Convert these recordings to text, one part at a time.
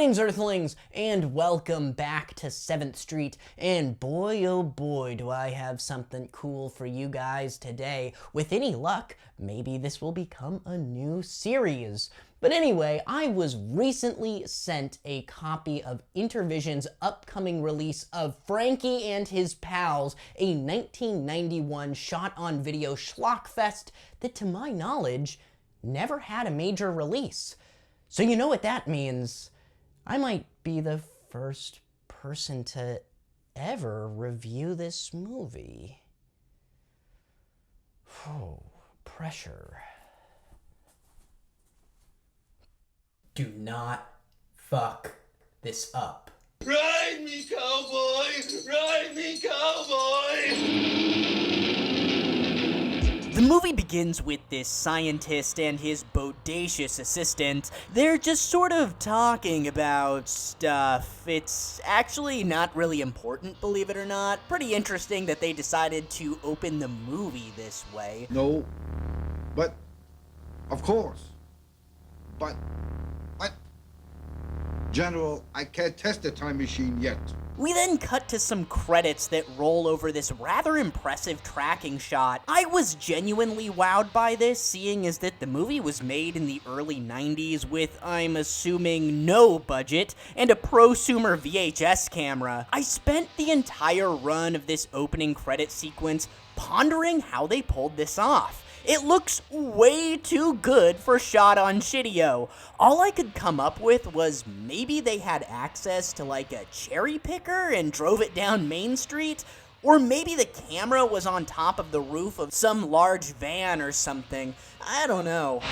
Greetings, Earthlings, and welcome back to 7th Street, and boy oh boy do I have something cool for you guys today. With any luck, maybe this will become a new series. But anyway, I was recently sent a copy of Intervision's upcoming release of Franky and His Pals, a 1991 shot-on-video schlockfest that, to my knowledge, never had a major release. So you know what that means. I might be the first person to ever review this movie. Oh, pressure. Do not fuck this up. Ride me, cowboy! Ride me, cowboy! The movie begins with this scientist and his bodacious assistant. They're just sort of talking about stuff. It's actually not really important, believe it or not. Pretty interesting that they decided to open the movie this way. No, but, of course. But, General, I can't test the time machine yet. We then cut to some credits that roll over this rather impressive tracking shot. I was genuinely wowed by this, seeing as that the movie was made in the early 90s with, I'm assuming, no budget, and a prosumer VHS camera. I spent the entire run of this opening credit sequence pondering how they pulled this off. It looks way too good for shot on Shitio. All I could come up with was maybe they had access to like a cherry picker and drove it down Main Street, or maybe the camera was on top of the roof of some large van or something. I don't know.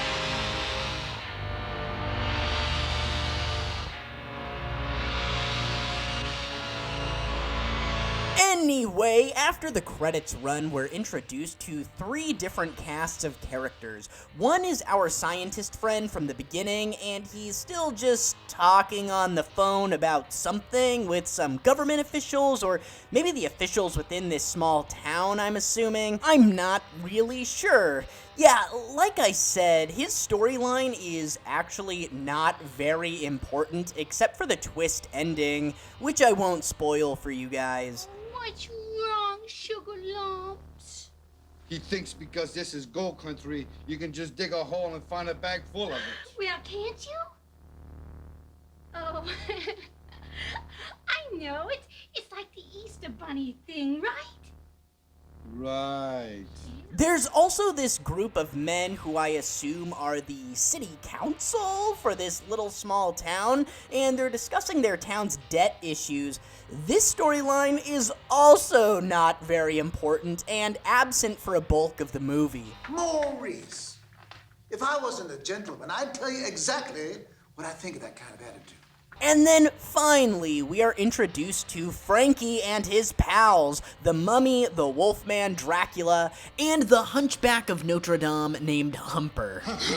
Anyway, after the credits run, we're introduced to 3 different casts of characters. One is our scientist friend from the beginning, and he's still just talking on the phone about something with some government officials, or maybe the officials within this small town, I'm assuming. I'm not really sure. Yeah, like I said, his storyline is actually not very important, except for the twist ending, which I won't spoil for you guys. What's wrong, Sugar Lumps? He thinks because this is gold country, you can just dig a hole and find a bag full of it. Well, can't you? Oh, I know. It's like the Easter Bunny thing, right? Right. There's also this group of men who I assume are the city council for this little small town, and they're discussing their town's debt issues. This storyline is also not very important and absent for a bulk of the movie. Maurice, if I wasn't a gentleman, I'd tell you exactly what I think of that kind of attitude. And then, finally, we are introduced to Franky and his pals, the Mummy, the Wolfman Dracula, and the Hunchback of Notre Dame named Humper. Not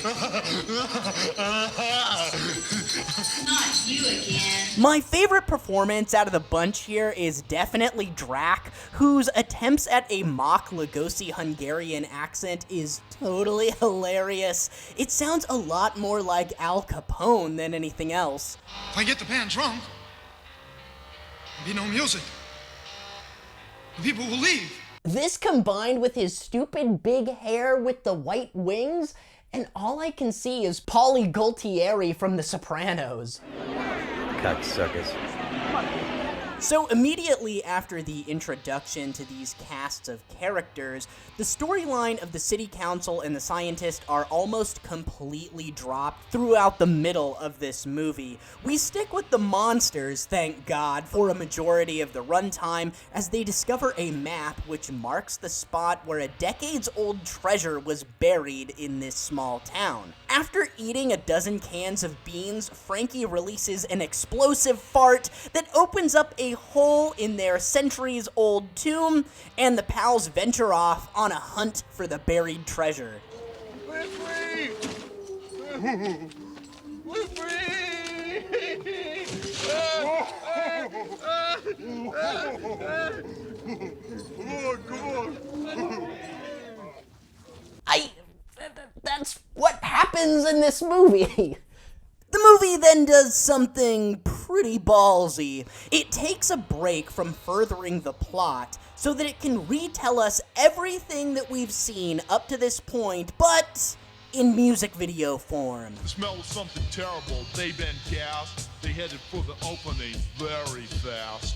you again. My favorite performance out of the bunch here is definitely Drac, whose attempts at a mock Lugosi Hungarian accent is totally hilarious. It sounds a lot more like Al Capone than anything else. If I get the band drunk, there'll be no music. The people will leave. This combined with his stupid big hair with the white wings, and all I can see is Paulie Gualtieri from The Sopranos. Cocksuckers. So immediately after the introduction to these casts of characters, the storyline of the city council and the scientist are almost completely dropped throughout the middle of this movie. We stick with the monsters, thank God, for a majority of the runtime as they discover a map which marks the spot where a decades-old treasure was buried in this small town. After eating a dozen cans of beans, Franky releases an explosive fart that opens up a hole in their centuries-old tomb, and the pals venture off on a hunt for the buried treasure. We're free! We're free! Come on. That's what happens in this movie. The movie then does something pretty ballsy. It takes a break from furthering the plot so that it can retell us everything that we've seen up to this point, but in music video form. The smell was something terrible. They been gassed. They headed for the opening very fast.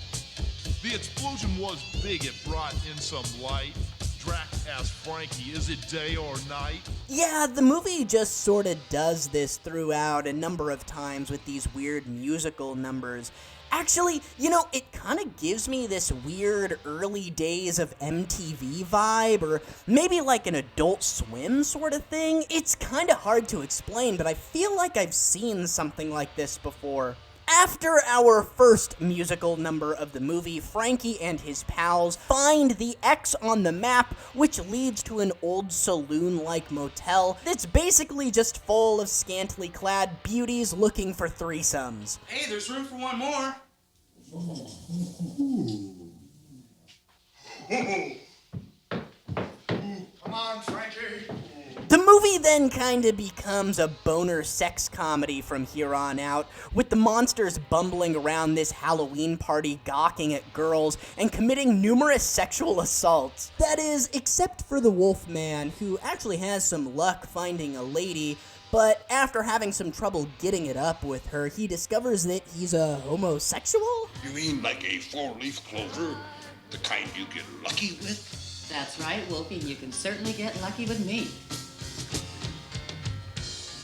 The explosion was big. It brought in some light. Drac asked Franky, is it day or night? Yeah, the movie just sort of does this throughout a number of times with these weird musical numbers. Actually, you know, it kind of gives me this weird early days of MTV vibe, or maybe like an Adult Swim sort of thing. It's kind of hard to explain, but I feel like I've seen something like this before. After our first musical number of the movie, Franky and his pals find the X on the map, which leads to an old saloon-like motel that's basically just full of scantily clad beauties looking for threesomes. Hey, there's room for one more. Come on, Franky. The movie then kinda becomes a boner sex comedy from here on out, with the monsters bumbling around this Halloween party gawking at girls and committing numerous sexual assaults. That is, except for the Wolfman, who actually has some luck finding a lady, but after having some trouble getting it up with her, he discovers that he's a homosexual? You mean like a four-leaf clover? The kind you get lucky with? That's right, Wolfie, you can certainly get lucky with me.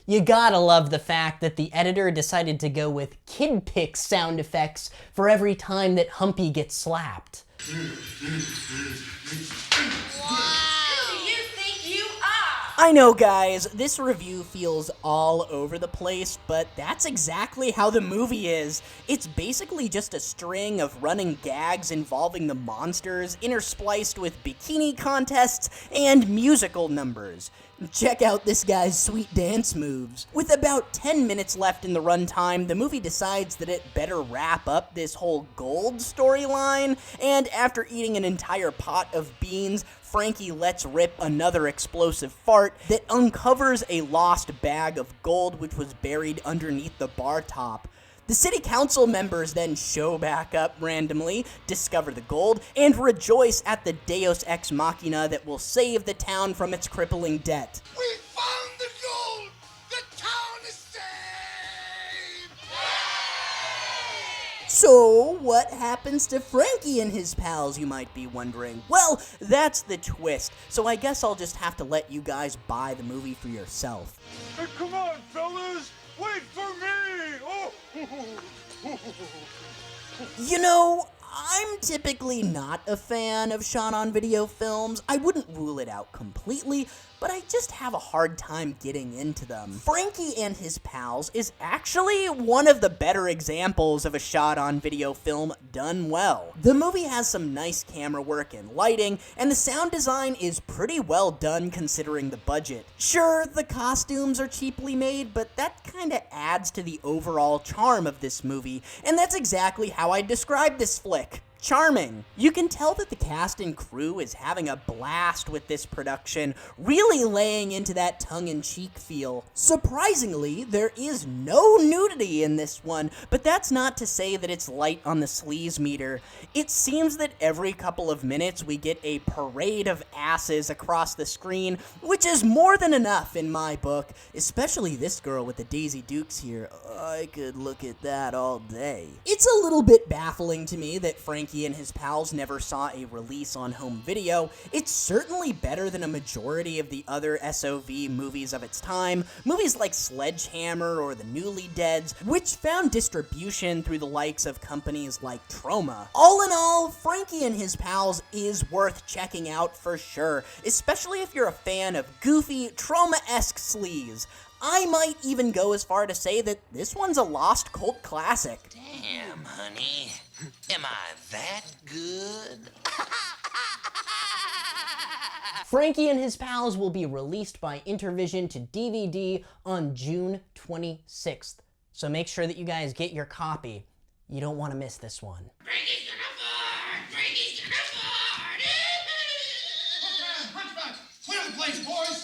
You gotta love the fact that the editor decided to go with kid pick sound effects for every time that Humpy gets slapped. Who do you think you are? I know, guys, this review feels all over the place, but that's exactly how the movie is. It's basically just a string of running gags involving the monsters, interspliced with bikini contests and musical numbers. Check out this guy's sweet dance moves. With about 10 minutes left in the runtime, the movie decides that it better wrap up this whole gold storyline, and after eating an entire pot of beans, Franky lets rip another explosive fart that uncovers a lost bag of gold which was buried underneath the bar top. The city council members then show back up randomly, discover the gold, and rejoice at the Deus Ex Machina that will save the town from its crippling debt. We found the gold! The town is saved! So, what happens to Franky and his pals, you might be wondering? Well, that's the twist, so I guess I'll just have to let you guys buy the movie for yourself. Hey, come on, fellas! Wait for me! Oh! You know, I'm typically not a fan of shot-on-video films. I wouldn't rule it out completely, but I just have a hard time getting into them. Franky and his pals is actually one of the better examples of a shot-on-video film done well. The movie has some nice camera work and lighting, and the sound design is pretty well done considering the budget. Sure, the costumes are cheaply made, but that kinda adds to the overall charm of this movie, and that's exactly how I describe this flick. Charming. You can tell that the cast and crew is having a blast with this production, really laying into that tongue-in-cheek feel. Surprisingly, there is no nudity in this one, but that's not to say that it's light on the sleaze meter. It seems that every couple of minutes we get a parade of asses across the screen, which is more than enough in my book, especially this girl with the Daisy Dukes here. I could look at that all day. It's a little bit baffling to me that Franky and his pals never saw a release on home video. It's certainly better than a majority of the other SOV movies of its time, movies like Sledgehammer or The Newly Deads, which found distribution through the likes of companies like Troma. All in all, Franky and his pals is worth checking out for sure, especially if you're a fan of goofy, Troma-esque sleaze. I might even go as far to say that this one's a lost cult classic. Damn, honey. Am I that good? Franky and his pals will be released by Intervision to DVD on June 26th. So make sure that you guys get your copy. You don't want to miss this one. Frankie's gonna fart! Frankie's gonna fart! Hunchback, clear the place, boys!